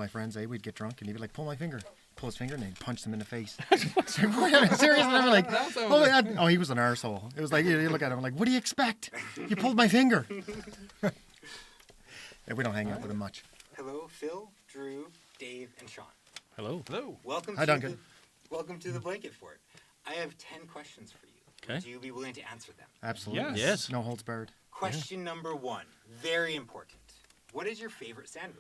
my friends, we'd get drunk, and he'd be like, pull my finger. Pull his finger, and he'd punch them in the face. So, seriously, I'm like, oh, he was an arsehole. It was like, you look at him like, what do you expect? You pulled my finger. Yeah, we don't hang out with him much. Hello, Phil, Drew, Dave, and Sean. Hello. Hello. Hi, Duncan. Welcome to the Blanket Fort. I have 10 questions for you. Okay. Would you be willing to answer them? Absolutely. Yes. No holds barred. Question number 1, very important. What is your favorite sandwich?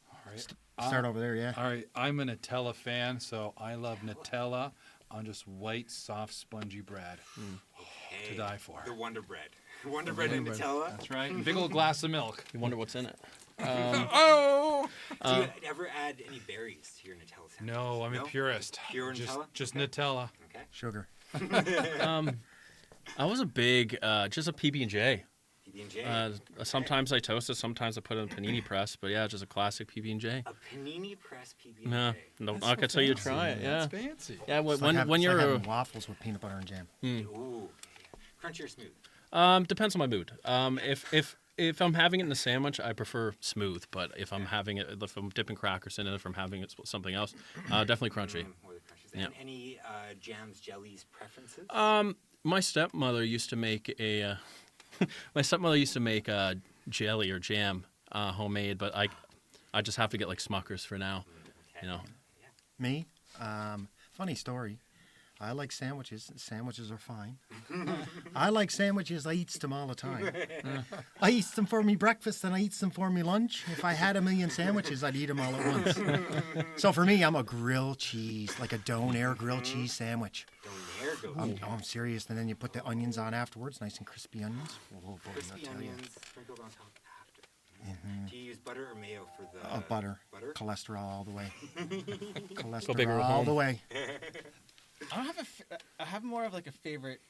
All right. Start over there, yeah. All right. I'm a Nutella fan, so I love Nutella on just white, soft, spongy bread. Okay. To die for. The Wonder Bread. Wonder Bread and Nutella. That's right. And big old glass of milk. You wonder what's in it. Oh! Do you ever add any berries to your Nutella sandwich? No, I'm a purist. Pure Nutella? Just Nutella. Okay. Sugar. I was a big, just a PB&J. PB&J. Sometimes I toast it, sometimes I put it in a panini press, but yeah, just a classic PB&J. A panini press PB&J. No, not until you try it. Yeah, That's fancy. yeah. It's When like when it's you're like having waffles with peanut butter and jam. Ooh. Crunchy or smooth? depends on my mood. If I'm having it in the sandwich, I prefer smooth. But if I'm having it, if I'm dipping crackers in it, if I'm having it something else, definitely crunchy. More the crunchies. Yeah. And any jams, jellies, preferences? My stepmother used to make a jelly or jam homemade, but I just have to get like Smuckers for now. Okay. You know. Me? Funny story. I like sandwiches. Sandwiches are fine. I like sandwiches. I eats them all the time. I eats them for me breakfast and I eats them for me lunch. If I had a million sandwiches, I'd eat them all at once. So for me, I'm a grilled cheese, like a Donair grilled cheese sandwich. Donair goes. I'm serious. And then you put the onions on afterwards, nice and crispy onions. Oh, boy, Crispy I'll tell you. onions sprinkled on top after. Do you use butter or mayo for the... Butter. Butter? Cholesterol all the way. Go big or Cholesterol all home. the way. I don't have I have more of like a favorite,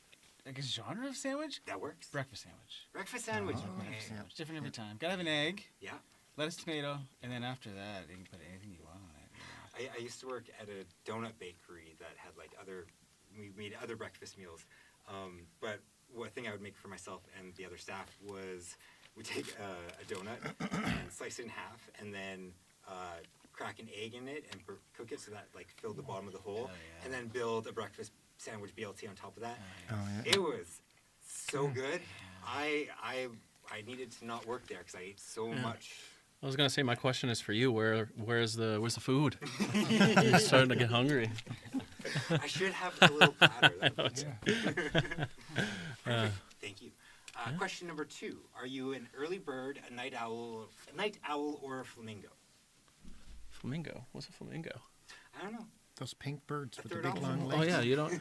like a genre of sandwich. That works. Breakfast sandwich. Breakfast sandwich. Oh, Okay. breakfast sandwich. It's different every time. Gotta have an egg, Yeah. lettuce, tomato, and then after that, you can put anything you want on it. I used to work at a donut bakery that had like we made other breakfast meals. But one thing I would make for myself and the other staff was we take a donut and slice it in half and then crack an egg in it and cook it so that like filled the bottom of the hole, and then build a breakfast sandwich BLT on top of that. Oh, yeah. It was so good. I needed to not work there because I ate so much. I was gonna say my question is for you. Where's the food? I'm starting to get hungry. I should have a little platter. Perfect. Thank you. Question number 2: Are you an early bird, a night owl, or a flamingo? Flamingo. What's a flamingo? I don't know. Those pink birds A with the third big option. long Oh legs. yeah, you don't.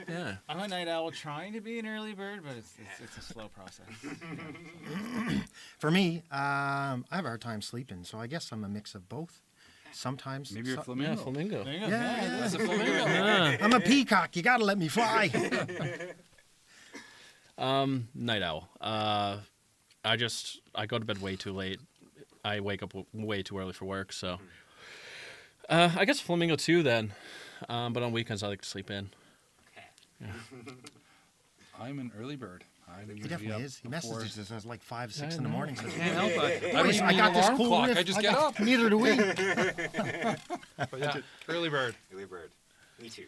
Yeah. I'm a night owl trying to be an early bird, but it's a slow process. For me, I have a hard time sleeping, so I guess I'm a mix of both. Sometimes. Maybe you're a Yeah, flamingo. flamingo. There you go. Yeah, That's a flamingo. Yeah. I'm a peacock. You gotta let me fly. Night owl. I go to bed way too late. I wake up way too early for work, so I guess flamingo too then. But on weekends I like to sleep in. Okay. I'm an early bird. I'm He usually definitely up is. He before- messages us at like 5, 6 I in the know. morning. Says, Can't help it. I don't "Boys, even I need got an this alarm cool clock. riff. I just get up. Neither do we. But yeah, early bird. Early bird. Me too.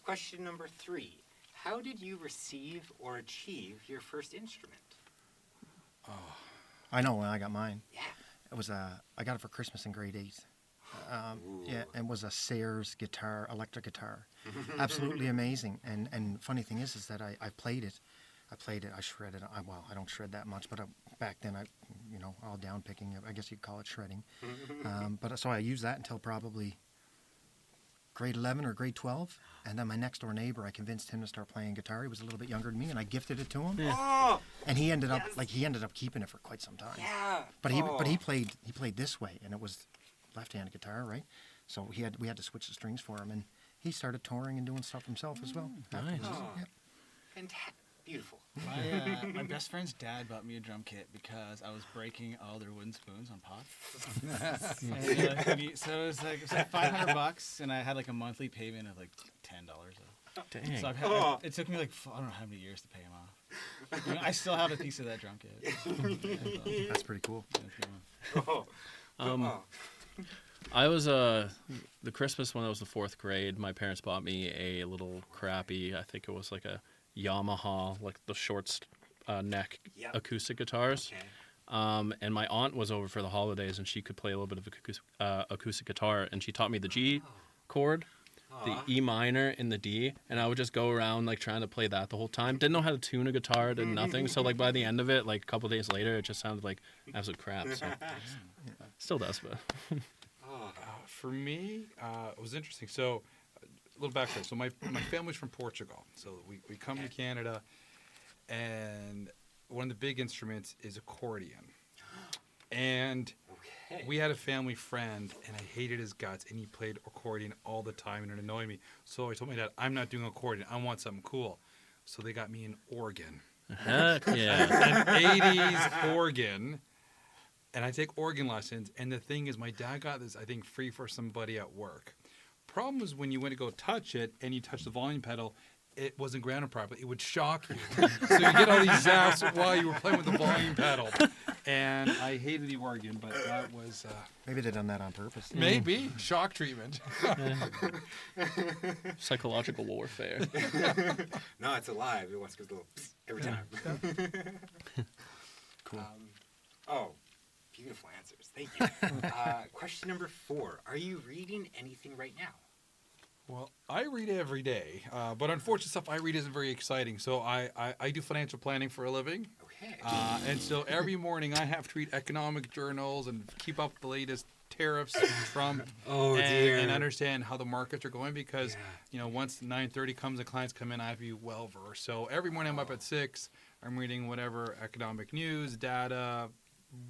Question number 3: How did you receive or achieve your first instrument? I know when I got mine. Yeah. It was I got it for Christmas in grade 8. Yeah, it was a Sayers guitar, electric guitar. Absolutely amazing. And funny thing is that I played it. I shredded. I don't shred that much, but back then all down picking. I guess you'd call it shredding. But so I used that until probably grade 11 or grade 12. And then my next door neighbor, I convinced him to start playing guitar. He was a little bit younger than me, and I gifted it to him. Oh, And he ended up keeping it for quite some time. yeah. But he played this way, and it was left-handed guitar, right? So we had to switch the strings for him, and he started touring and doing stuff himself as well. Nice. afterwards. Oh. Yep. Fantastic. Beautiful. My best friend's dad bought me a drum kit because I was breaking all their wooden spoons on pots. So it was like $500, and I had like a monthly payment of like $10. Dang. So it took me like I don't know how many years to pay him off. I still have a piece of that drum kit. That's pretty cool. Oh. Oh. I was the Christmas when I was in 4th grade. My parents bought me a little crappy. I think it was like a Yamaha, like the short neck Yep. acoustic guitars. Okay. And my aunt was over for the holidays, and she could play a little bit of acoustic guitar, and she taught me the G chord, the E minor, and the D, and I would just go around like trying to play that the whole time. Didn't know how to tune a guitar, did nothing. So like by the end of it, like a couple days later, it just sounded like absolute crap. So still does, but For me, it was interesting. So, a little background. So, my family's from Portugal. So, we come to Canada, and one of the big instruments is accordion. And Okay. we had a family friend, and I hated his guts, and he played accordion all the time, and it annoyed me. So, I told my dad, I'm not doing accordion. I want something cool. So, they got me an organ. heck yeah. An 80s organ. And I take organ lessons, and the thing is, my dad got this, I think, free for somebody at work. Problem was when you went to go touch it, and you touch the volume pedal, it wasn't grounded properly. It would shock you. So you get all these zaps while you were playing with the volume pedal. And I hated the organ, but that was... Maybe they done that on purpose. maybe. Shock treatment. Psychological warfare. No, it's alive. It wants to go psst every time. Cool. Oh, beautiful answers. Thank you. Question number 4. Are you reading anything right now? Well, I read every day, but unfortunately stuff I read isn't very exciting. So I do financial planning for a living. Okay. And so every morning I have to read economic journals and keep up the latest tariffs, Trump, Oh, dear. and understand how the markets are going because, Yeah. you know, once 9:30 comes and clients come in, I have to be well versed. So every morning I'm up at 6, I'm reading whatever economic news, data,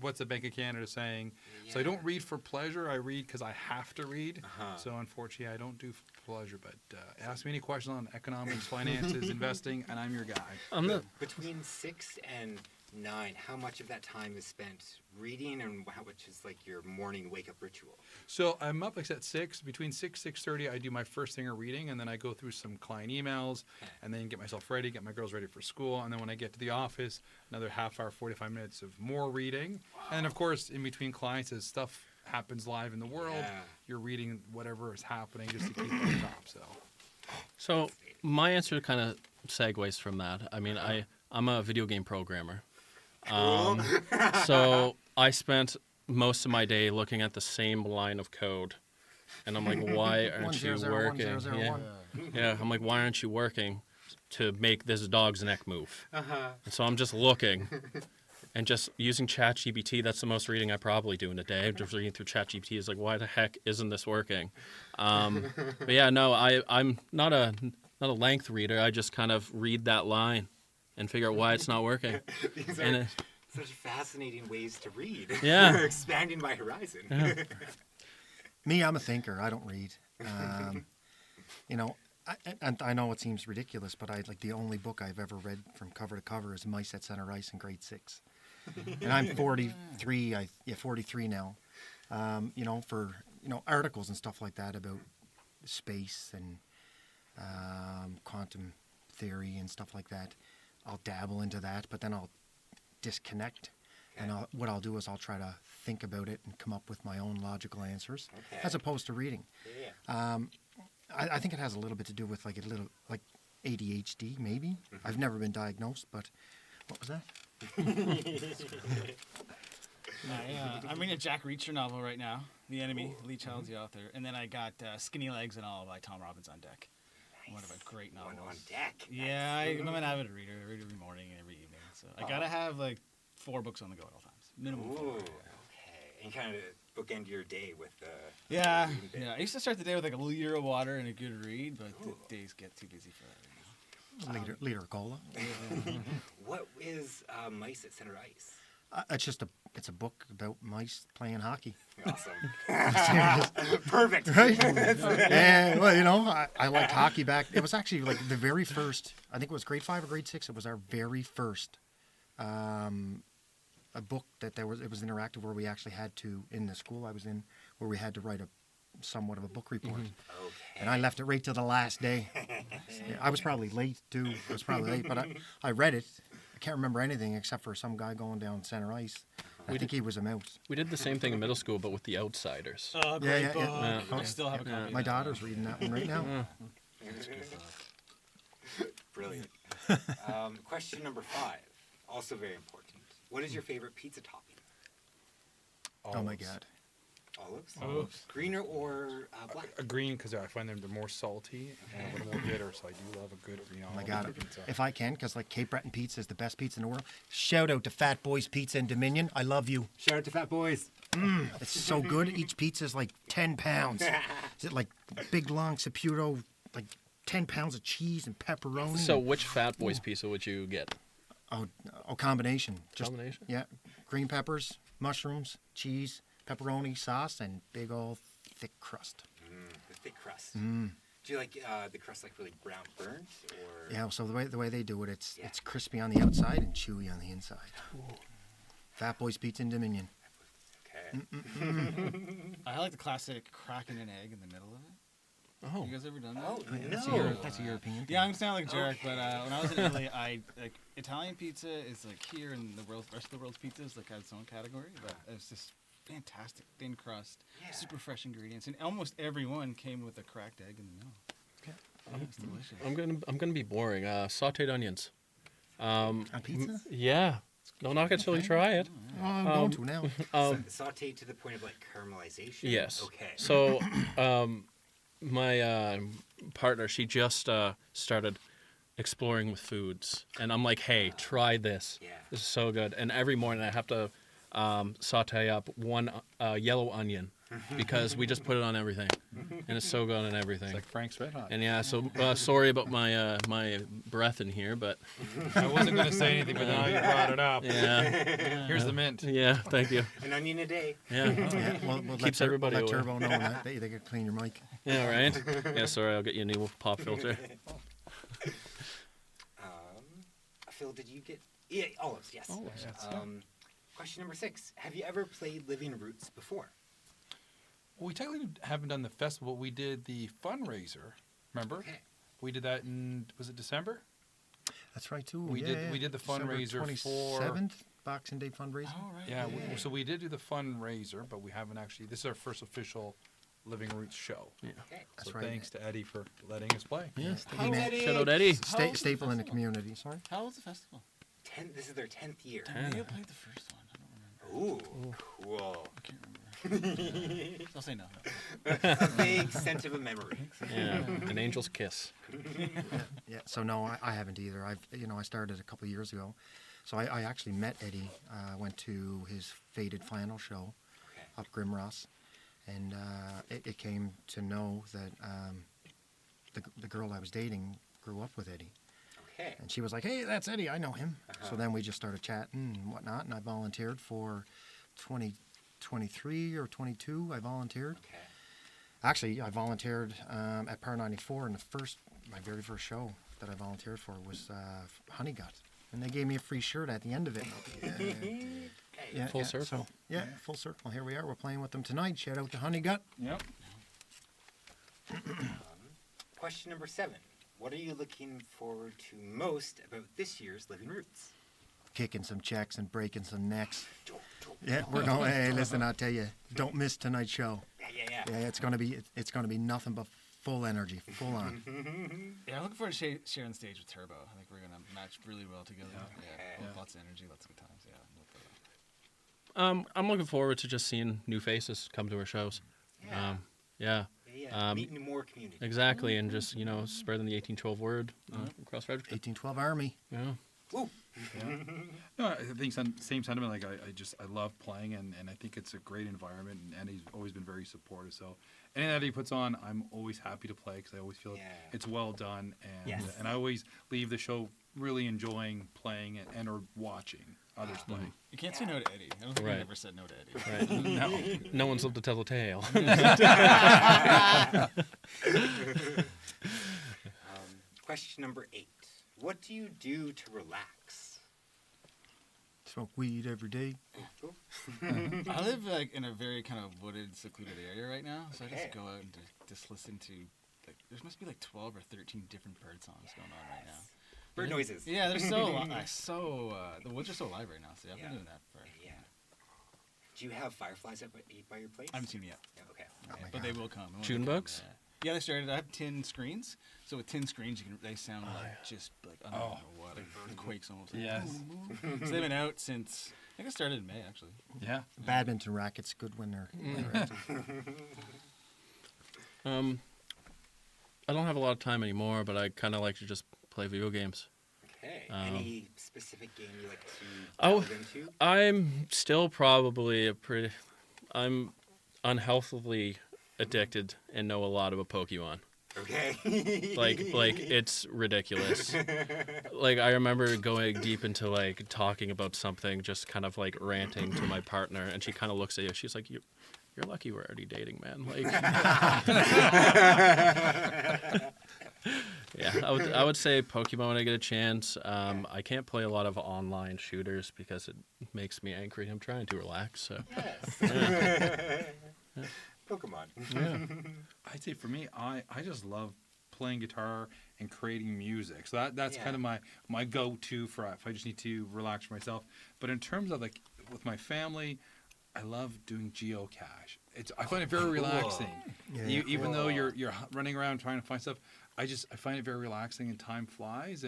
what's the Bank of Canada saying. So I don't read for pleasure, I read because I have to read. Uh-huh. So unfortunately I don't do for pleasure, but ask me any questions on economics, finances, investing, and I'm your guy. I'm the Between 6 and 9, how much of that time is spent reading, and how much is like your morning wake-up ritual? So I'm up like at 6. Between 6:30, I do my first thing of reading, and then I go through some client emails, and then get myself ready, get my girls ready for school, and then when I get to the office, another half hour, 45 minutes of more reading. And then, of course, in between clients, as stuff happens live in the world, Yeah. you're reading whatever is happening just to keep on top. So my answer kind of segues from that. I mean, I'm a video game programmer. So I spent most of my day looking at the same line of code. And I'm like, why aren't you 100, working? 1001. Yeah, I'm like, why aren't you working to make this dog's neck move? Uh-huh. And so I'm just looking and just using ChatGPT. That's the most reading I probably do in a day. Just reading through ChatGPT is like, why the heck isn't this working? But yeah, no, I'm not a length reader. I just kind of read that line and figure out why it's not working. These And are such fascinating ways to read. Yeah. Expanding my horizon. Me, I'm a thinker. I don't read. You know, and I know it seems ridiculous, but the only book I've ever read from cover to cover is Mice at Center Ice in grade 6. And I'm 43. 43 now. You know, for articles and stuff like that about space and quantum theory and stuff like that. I'll dabble into that, but then I'll disconnect. And what I'll do is I'll try to think about it and come up with my own logical answers, Okay. as opposed to reading. Yeah. I think it has a little bit to do with like ADHD, maybe. I've never been diagnosed, but what was that? I'm reading a Jack Reacher novel right now, The Enemy. Lee Child's the author. And then I got Skinny Legs and All by Tom Robbins on deck. One of a great novels. One on deck. Yeah, I'm an avid reader. I read every morning and every evening. So I gotta have like 4 books on the go at all times. Minimum Ooh, 4. okay. And kind of bookend your day with Yeah, reading bit. yeah. I used to start the day with like a liter of water and a good read, but the days get too busy for that right now. Liter of cola. What is Mice at Center Ice? It's a book about mice playing hockey. Awesome. Perfect. Right? And, well, I liked hockey back. It was actually like the very first, I think it was grade 5 or grade 6. It was our very first a book that it was interactive where we actually had to, in the school I was in, where we had to write somewhat of a book report. Okay. And I left it right till the last day. Yeah, I was probably late too. I was probably late, but I read it. I can't remember anything except for some guy going down center ice. I think he was a mouse. We did the same thing in middle school, but with the Outsiders. Oh, great yeah, book. yeah. I still have a copy. My of that. daughter's reading that one right now. That's good stuff. Brilliant. Question number 5, also very important. What is your favorite pizza topping? Oh my God. Olives? Green or black? A green, because I find them they're more salty and a little more bitter, so I do love a good green Oh my olive God. with pizza. If I can, because like Cape Breton pizza is the best pizza in the world. Shout out to Fat Boys Pizza in Dominion. I love you. Shout out to Fat Boys. It's so good. Each pizza is like 10 pounds. Is it like big long Saputo, like 10 pounds of cheese and pepperoni? So which Fat Boys pizza would you get? Oh, combination. Combination? Yeah. Green peppers, mushrooms, cheese, pepperoni, sauce, and big old thick crust. The thick crust. Do you like the crust like really brown burnt or? Yeah, so the way they do it, it's crispy on the outside and chewy on the inside. Fat Boys Pizza in Dominion. Okay. I like the classic cracking an egg in the middle of it. Oh. You guys ever done that? Oh, That's, no. that's a European. Yeah, I'm gonna sound like a jerk, but when I was in Italy, Italian pizza is like here, and the rest of the world's pizza is like its own category. But it's just fantastic, thin crust, Yeah. super fresh ingredients, and almost every one came with a cracked egg in the middle. It's delicious. I'm gonna be boring. Sautéed onions. On pizza? Yeah. Don't knock it till you try it. Oh, I'm going to now. Sauteed to the point of like caramelization. Yes. Okay. So, my partner, she just started exploring with foods, and I'm like, "Hey, try this. Yeah. This is so good." And every morning I have to saute up one yellow onion because we just put it on everything, and it's so good on everything. It's like Frank's Red Hot. And yeah, so sorry about my my breath in here, but I wasn't going to say anything, but now you brought it up. yeah, Here's the mint. yeah, thank you. An onion a day. Yeah, Yeah, we'll Keeps let everybody let away. Turbo know that they could clean your mic. yeah, right. Yeah, sorry, I'll get you a new pop filter. Phil, did you get? Yeah, olives. Yes. Olives, yes. Question number 6. Have you ever played Living Roots before? Well, we technically haven't done the festival. We did the fundraiser. Remember? Okay. We did that in, was it December? That's right too. We did the fundraiser for- 27th Boxing Day fundraiser. Oh, right. Yeah, so we did do the fundraiser, but we haven't actually, this is our first official Living Roots show. Yeah. Okay. That's So right. thanks to Eddie for letting us play. Yes, He made- shout out Eddie. How was the staple in the festival? community. Sorry. How was the festival? This is their 10th year. Maybe I played the first one. I don't remember. Ooh, cool. I can't remember. I'll say no. A vague sense of a memory. Yeah, an angel's kiss. Yeah. So no, I haven't either. I started a couple of years ago. So I actually met Eddie. Went to his Faded Flannel show Okay. up Grimross, and it came to know that the girl I was dating grew up with Eddie. Okay. And she was like, "Hey, that's Eddie. I know him." Uh-huh. So then we just started chatting and whatnot. And I volunteered for 2023 or 22. I volunteered. Okay. Actually, I volunteered at Par 94, and my very first show that I volunteered for was Honey Gut, and they gave me a free shirt at the end of it. Yeah, Full yeah, circle. so, yeah, full circle. Here we are. We're playing with them tonight. Shout out to Honey Gut. Yep. Question number 7. What are you looking forward to most about this year's Living Roots? Kicking some checks and breaking some necks. Don't. Yeah, we're going. Hey, listen, I'll tell you, don't miss tonight's show. Yeah. Yeah, it's gonna be nothing but full energy, full on. Yeah, I'm looking forward to sharing the stage with Turbo. I think we're gonna match really well together. Yeah, Okay. lots of energy, lots of good times. Yeah. I'm looking forward to just seeing new faces come to our shows. Yeah. Yeah, Meeting more community. exactly, and just spreading the 1812 word across Fredericton. 1812 Army. Yeah. Woo. No, I think same sentiment. Like I love playing, and I think it's a great environment. And he's always been very supportive. So anything that he puts on, I'm always happy to play because I always feel Yeah. it's well done. And Yes. and I always leave the show really enjoying playing and or watching others play. You can't say no to Eddie. I don't think Right. I ever said no to Eddie. Right. No one's lived to tell the tale. Question number 8. What do you do to relax? Smoke weed every day. Cool. I live like in a very kind of wooded, secluded area right now, so I Okay. just go out and just listen to like there must be like 12 or 13 different bird songs going on right now. Bird noises. Yeah, they're the woods are so alive right now. So I've been doing that for. Yeah. Do you have fireflies up by your place? I haven't seen them yet. Yeah, okay. my But God. they will come. June bugs? Yeah, they started. I have tin screens. So with tin screens, they sound like just like I don't know what, like quakes almost. Like, Yes. So they've been out since I think it started in May actually. Yeah. Badminton rackets good when they're. I don't have a lot of time anymore, but I kind of like to just play video games. Okay. Any specific game you like to Oh, delve into? I'm still probably I'm unhealthily addicted and know a lot about Pokemon. Okay. Like it's ridiculous. Like I remember going deep into like talking about something, just kind of like ranting to my partner, and she kind of looks at you. She's like, "You're lucky we're already dating, man." Like, yeah, I would say Pokemon when I get a chance. I can't play a lot of online shooters because it makes me angry. I'm trying to relax, so. Yes. Pokemon. Yeah. I'd say for me, I just love playing guitar and creating music. So that's kind of my go-to for if I just need to relax myself. But in terms of like with my family, I love doing geocache. I find it very relaxing. Yeah. Even though you're running around trying to find stuff, I find it very relaxing and time flies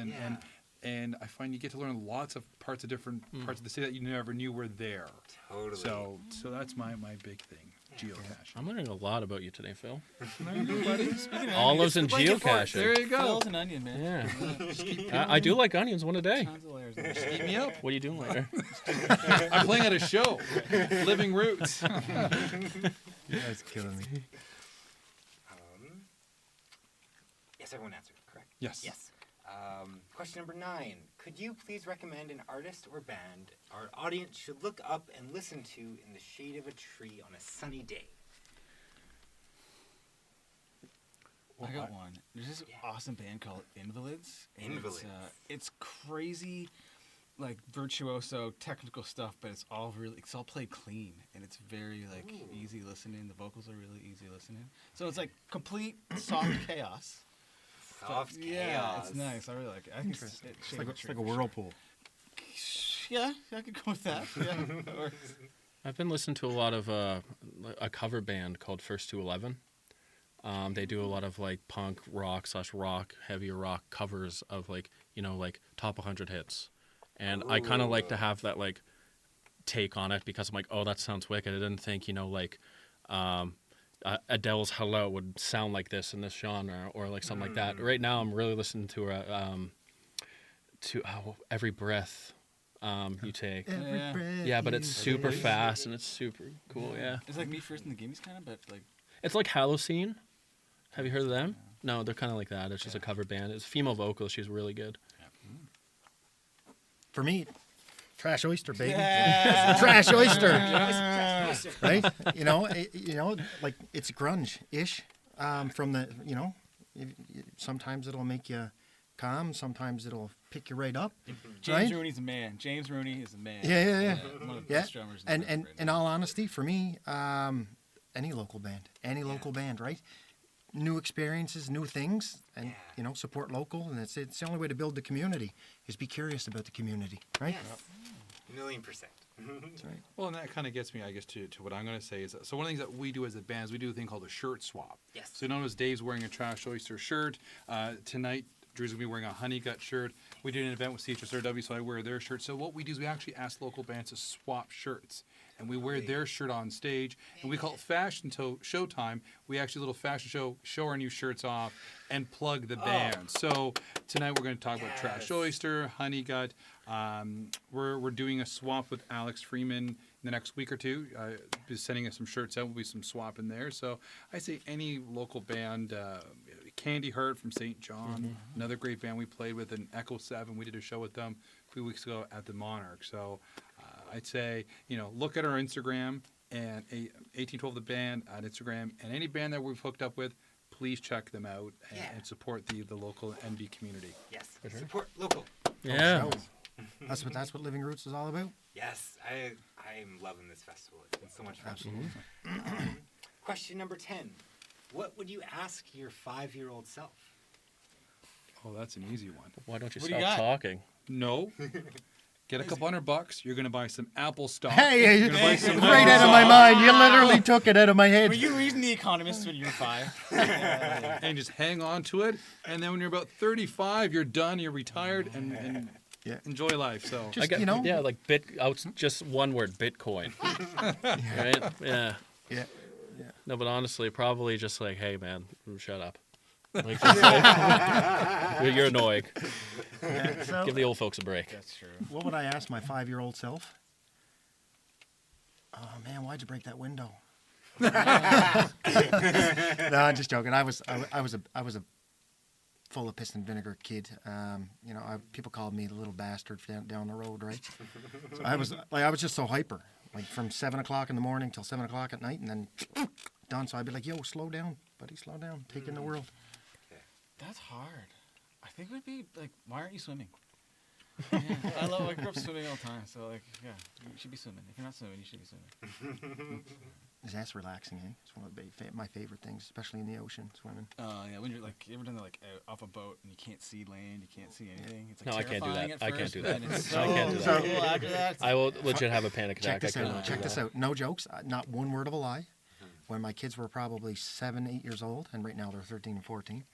and I find you get to learn lots of parts of different parts of the city that you never knew were there. Totally. So that's my big thing. Geocache. I'm learning a lot about you today, Phil. There you go, buddy. Speaking of Olives and Like it for- geocaching. There you go. Phil's an onion, man. Yeah. I do like onions, one a day. Tons of layers. There. Eat me up. What are you doing later? I'm playing at a show. Living Roots. That's killing me. Yes, everyone answered. Correct. Yes. Yes. Question number 9. Could you please recommend an artist or band our audience should look up and listen to in the shade of a tree on a sunny day? I got one. There's this awesome band called Invalids. and Invalids. It's crazy, like virtuoso technical stuff, but it's all played clean, and it's very like easy listening. The vocals are really easy listening. So it's like complete soft chaos. Soft But, chaos. Yeah, it's nice. I really like it. I think Interesting. it's It's like a whirlpool. Yeah, I could go with that. Yeah, that works. I've been listening to a lot of a cover band called First to 11. They do a lot of like punk rock / rock, heavier rock covers of like top 100 hits, and I kind of like to have that like take on it because I'm like, oh, that sounds wicked. I didn't think Adele's Hello would sound like this in this genre or like something like that. Right now, I'm really listening to Every Breath You Take. Yeah, but it's super fast and it's super cool. Yeah, It's like Me First and the Gimmies kind of, but like it's like Halocene. Have you heard of them? No, they're kind of like that. It's just a cover band. It's a female vocalist. She's really good. For me, Trash Oyster, baby. Yeah. Trash Oyster. Yes. Right? Like it's grunge-ish. From the, sometimes it'll make you calm. Sometimes it'll pick you right up. James Right? Rooney's a man. James Rooney is a man. Yeah. One of the Yeah. best drummers. in the And world right in now. all honesty, for me, any local band, right? New experiences, new things, and support local. And it's the only way to build the community is be curious about the community, right? Yes. 1,000,000%. That's right. Well, and that kind of gets me, I guess, to what I'm going to say is so one of the things that we do as a band is we do a thing called a shirt swap. Yes. So notice Dave's wearing a Trash Oyster shirt. Tonight, Drew's going to be wearing a Honey Gut shirt. We did an event with CHSRW, so I wear their shirt. So what we do is we actually ask local bands to swap shirts. And we wear their shirt on stage, and we call it Fashion Show Time. We actually a little fashion show our new shirts off, and plug the band. So tonight we're going to talk about Trash Oyster, Honey Gut. We're doing a swap with Alex Freeman in the next week or two. He's sending us some shirts out. Will be some swap in there. So I say any local band. Candy Heart from St. John, another great band we played with, in Echo 7. We did a show with them a few weeks ago at the Monarch. So I'd say, look at our Instagram and 1812 the band on Instagram, and any band that we've hooked up with, please check them out and support the local NB community. Yes. Support local. Yeah. That's what Living Roots is all about. Yes. I'm loving this festival. It's been so much fun. Absolutely. Question number 10. What would you ask your 5-year-old self? Oh, that's an easy one. Why don't you What do you stop got? talking? No. Get a couple $100. You're gonna buy some Apple stock. Hey, You're gonna buy some right out of my mind. You literally took it out of my head. Were you reading The Economist when you were 5? and just hang on to it. And then when you're about 35, you're done. You're retired and Yeah. enjoy life. So Just, I got, you know? yeah, like just one word, Bitcoin. Right? Yeah. Yeah. No, but honestly, probably just like, hey, man, shut up. Like, just like, you're annoying. Yeah, so, Give the old folks a break. That's true. what would I ask my 5-year-old self? Oh man, why'd you break that window? No, I'm just joking. I was a full of piss and vinegar kid. You know, people called me the little bastard down the road, right? So I was just so hyper, like from 7 o'clock in the morning till 7 o'clock at night, and then done. So I'd be like, "Yo, slow down, buddy, slow down. Take in the world." That's hard. I think it would be like, why aren't you swimming? Yeah, I grew up swimming all the time, so like, yeah, you should be swimming. If you're not swimming, you should be swimming. That's relaxing, eh? It's one of my favorite things, especially in the ocean, swimming. Yeah, when you're like, you ever done that like off a boat and you can't see land, you can't see anything. It's like No, I can't do terrifying that. at I can't first, do but that. then it's No, I can't do so that. cool after that. I will legit have a panic Check attack. this I out. cannot Check do this that. out. No jokes. Not one word of a lie. When my kids were probably 7, 8 years old, and right now they're 13 and 14.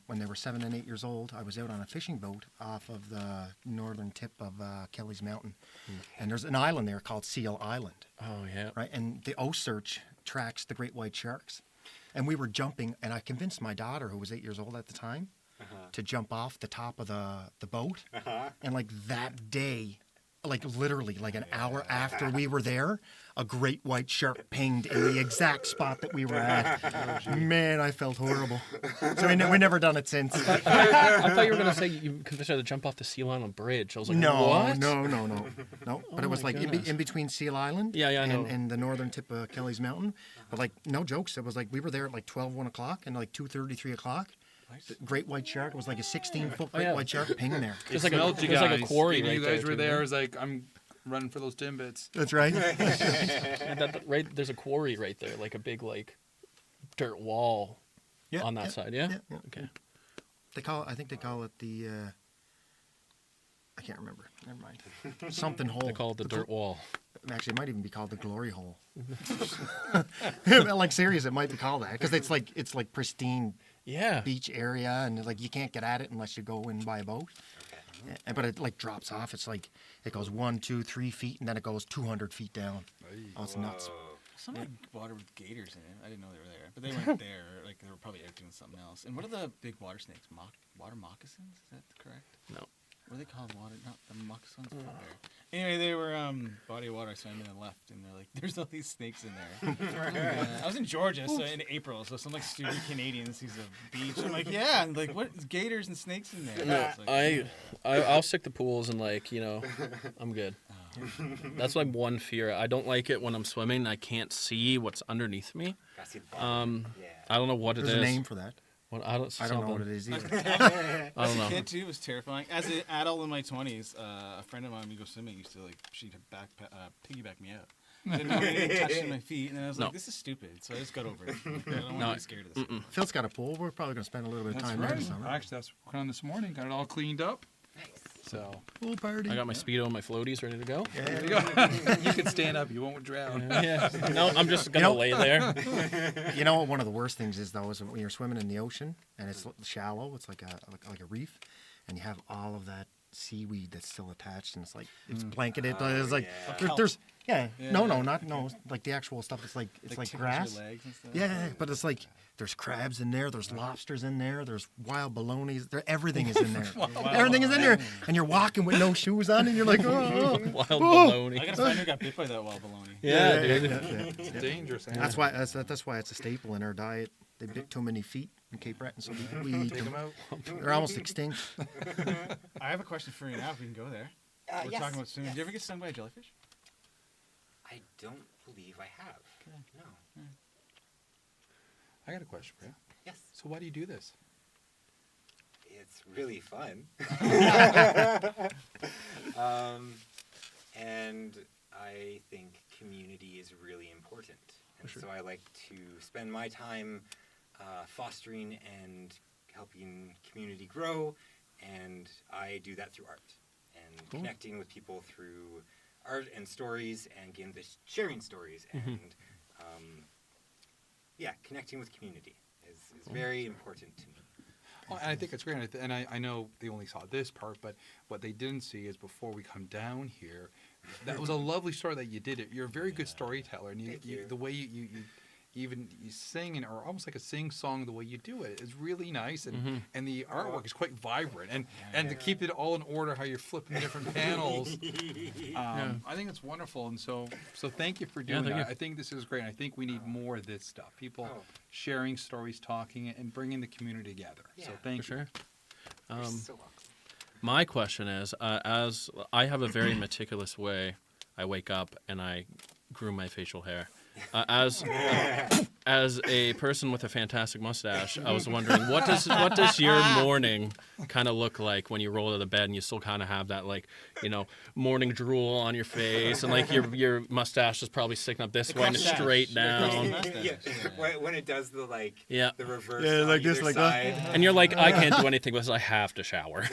When they were 7 and 8 years old, I was out on a fishing boat off of the northern tip of Kelly's Mountain, and there's an island there called Seal Island, Oh, yeah. right? And the O-Search tracks the great white sharks, and we were jumping, and I convinced my daughter, who was 8 years old at the time, to jump off the top of the boat, and like that day, like literally like an hour after we were there, a great white shark pinged in the exact spot that we were at. Man, I felt horrible. So we never done it since. I thought you were going to say you convinced her to jump off the Seal Island Bridge. I was like, No, what? no. But it was my like goodness. in between Seal Island Yeah, I know. and the northern tip of Kelly's Mountain. But like, no jokes. It was like we were there at like 12, 1 o'clock, and like 2:30, 3 o'clock. The great white shark. It was like a 16-foot great yeah. white shark pinging there. There's like Smelled you there's guys. like a quarry And right you guys there. were too, there. right? It's like, I'm running for those Timbits. That's right. Right, there's a quarry right there, like a big like dirt wall Yeah, on that yeah, side. Yeah. yeah. Okay. I think they call it the. I can't remember. Never mind. Something hole. They call it the dirt wall. Actually, it might even be called the glory hole. Like serious, it might be called that because it's like pristine Yeah. beach area, and like you can't get at it unless you go in by a boat. But it like drops off. It's like it goes 1, 2, 3 feet, and then it goes 200 feet down. Oh, it's nuts. Some like water with gators in it. I didn't know they were there, but they weren't there. Like they were probably out doing something else. And what are the big water snakes? Water moccasins? Is that correct? No. What are they called? Water? Not the moccasins. Anyway, they were body of water. I swam in and left, and they're like, "There's all these snakes in there." I was in Georgia, so in April, so some like stupid Canadian sees a beach. I'm like, "Yeah," and like, "What? Gators and snakes in there?" No, It's like, I'll stick to pools and like I'm good. That's like one fear. I don't like it when I'm swimming and I can't see what's underneath me. Gotta see the bottom. Yeah. I don't know what There's it is. a name for that. I don't I don't know what it is either. I As don't a know. kid too, it was terrifying. As an adult in my 20s, a friend of mine, we go swimming, used to like she'd piggyback me out. Didn't know anything touching my feet, and I was No. like, "This is stupid." So I just got over it. Like, I don't want No, to be scared of this. Phil's got a pool. We're probably gonna spend a little bit of That's time there right. this summer. Actually, that's what we're on this morning. Got it all cleaned up. So Pool party. I got my Speedo and my floaties ready to go. Yeah. there you go. You can stand up. You won't drown. Yeah. No, I'm just gonna lay there. You know what? One of the worst things is though is when you're swimming in the ocean and it's shallow. It's like a reef, and you have all of that seaweed that's still attached, and it's like it's blanketed. It's like yeah. there's no Yeah. not like the actual stuff. It's like tickles your grass. legs and stuff. Yeah, but it's like there's crabs in there, there's lobsters in there, there's wild balonies. Everything is in there. Everything is in there, and you're walking with no shoes on, and you're like, oh. Wild I baloney. got a friend who got bit by that wild baloney. Yeah, dude. It's dangerous. That's why it's a staple in our diet. They bit too many feet in Cape Breton, so we eat Take them. them out. They're almost extinct. I have a question for you now. If we can go there. We're Yes, talking about swimming. yes. Did you ever get stung by a jellyfish? I don't believe I have. No. I got a question for you. Yes. So why do you do this? It's really fun. And I think community is really important. And so I like to spend my time fostering and helping community grow, and I do that through art and Cool. connecting with people through art and stories, and again, this sharing stories and connecting with community is very important to me. Well, and I think it's great, and I know they only saw this part, but what they didn't see is before we come down here, that was a lovely story that you did. It. You're a very good storyteller, and Thank you. the way you sing or almost like a sing song, the way you do it is really nice, and the artwork is quite vibrant, and to keep it all in order, how you're flipping the different panels. I think it's wonderful, and so thank you for doing thank that. you. I think this is great. I think we need more of this stuff. People sharing stories, talking, and bringing the community together. So Yeah. thank For you. sure. You're so awesome. My question is, as I have a very meticulous way, I wake up and I groom my facial hair. As a person with a fantastic mustache, I was wondering what does your morning kind of look like when you roll out of bed and you still kind of have that morning drool on your face and like your mustache is probably sticking up this way and mustache. straight down. When it does the Yeah. the reverse Yeah, on like this, either like that. side. And you're like, I can't do anything with this. I have to shower.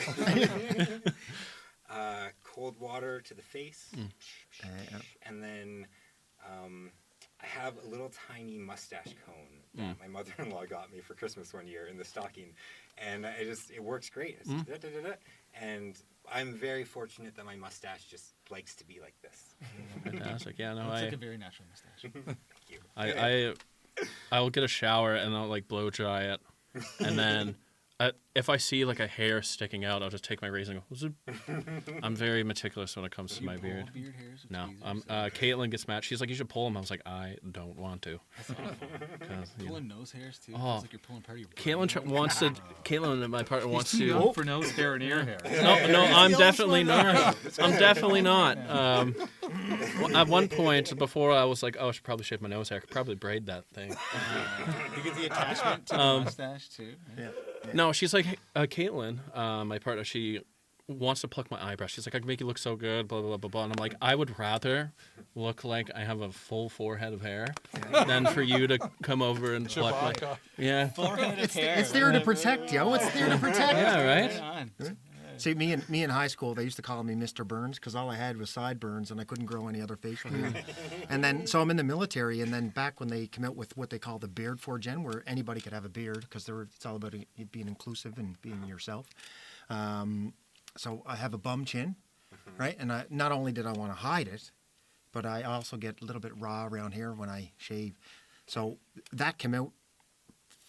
Cold water to the face, and then I have a little tiny mustache cone that my mother-in-law got me for Christmas one year in the stocking, and it works great. It's da-da-da-da. And I'm very fortunate that my mustache just likes to be like this. Fantastic. Yeah, no, It's like a very natural mustache. Thank you. I'll get a shower and I'll like blow dry it, and then if I see like a hair sticking out, I'll just take my razor and go. Zoop. I'm very meticulous when it comes to my beard. Beard hairs. No, Caitlin gets mad. She's like, "You should pull them." I was like, "I don't want to." 'Cause, you know. Pulling nose hairs too. Oh. It's like you're pulling part of your. Caitlin, my partner, wants Too to. young for nose hair and ear hair. No, I'm definitely not. I'm definitely not. At one point, before I was like, "Oh, I should probably shave my nose hair. I could probably braid that thing." You get the attachment to the mustache too. Yeah. No, she's like, Caitlin, my partner, she wants to pluck my eyebrows. She's like, I can make you look so good, blah, blah, blah, blah. And I'm like, I would rather look like I have a full forehead of hair than for you to come over and pluck my... Chewbacca. Yeah. Forehead of hair. It's there to protect, yo. It's there to protect. Yeah, right? on. See, me in high school, they used to call me Mr. Burns because all I had was sideburns and I couldn't grow any other facial hair. And then, so I'm in the military, and then back when they came out with what they call the Beard for Gen, where anybody could have a beard because it's all about being inclusive and being yourself. So I have a bum chin, right? And not only did I want to hide it, but I also get a little bit raw around here when I shave. So that came out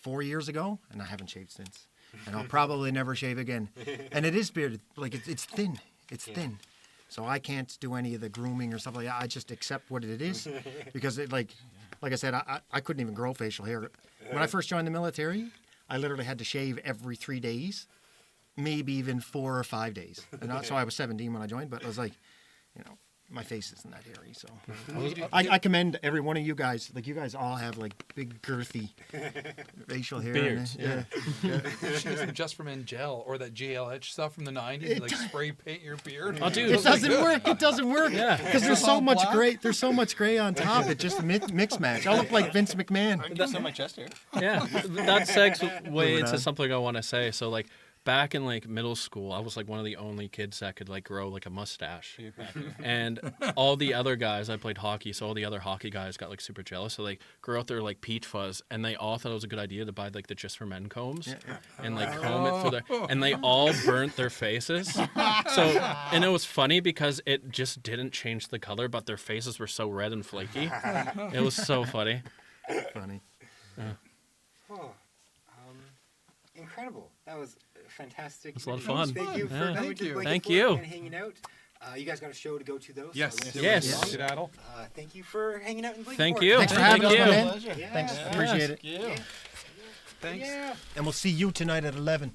4 years ago, and I haven't shaved since. And I'll probably never shave again. And it is bearded, like it's thin. It's thin. So I can't do any of the grooming or stuff like that. I just accept what it is because like I said, I couldn't even grow facial hair. When I first joined the military, I literally had to shave every 3 days, maybe even 4 or 5 days. And so I was 17 when I joined, but I was like, my face isn't that hairy, so I commend every one of you guys. Like you guys all have like big girthy facial hair. Beards, Yeah. You should get some Just for Men gel or that JLH stuff from the 90s. Like spray paint your beard. Oh, dude. It doesn't work. It doesn't work. Yeah. Because there's so much gray. There's so much gray on top. It just mix match. I look like Vince McMahon. That's on my chest hair. Yeah. That segues way Moving into on. something I want to say. So, like, back in like middle school, I was like one of the only kids that could like grow like a mustache. And all the other guys, I played hockey, so all the other hockey guys got like super jealous. So they grew out their like peach fuzz, and they all thought it was a good idea to buy like the Just for Men combs and like comb it for their, and they all burnt their faces. So, and it was funny because it just didn't change the color, but their faces were so red and flaky. It was so funny. Funny. Oh, incredible. That was fantastic. It's a lot of fun. Thank you for Yeah. coming to Blanket Thank Fort you. and hanging out. You guys got a show to go to, though. so Yes. I won't Yes. stay too long. Skedaddle. Thank you for hanging out in Blanket Thank Fort. you. Thanks for having us, Thank my you. man. Yeah. Thanks. Appreciate it. Yeah. Thanks. Yeah. And we'll see you tonight at 11.